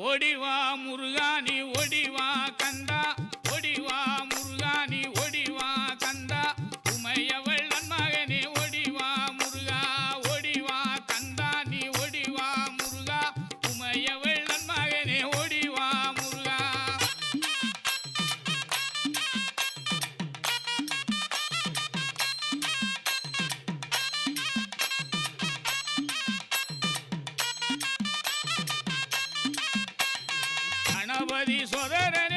ஓடிவா முருகானி ஓடிவா கந்தா ஓடிவா முருகானி ஓடிவா கந்தா உமையவள் நன்மகனே ஓடிவா முருகா ஓடிவா கந்தா நீ ஓடிவா முருகா உமையவள் நன்மகனே ஓடிவா முருகா கணபதி சோதரன்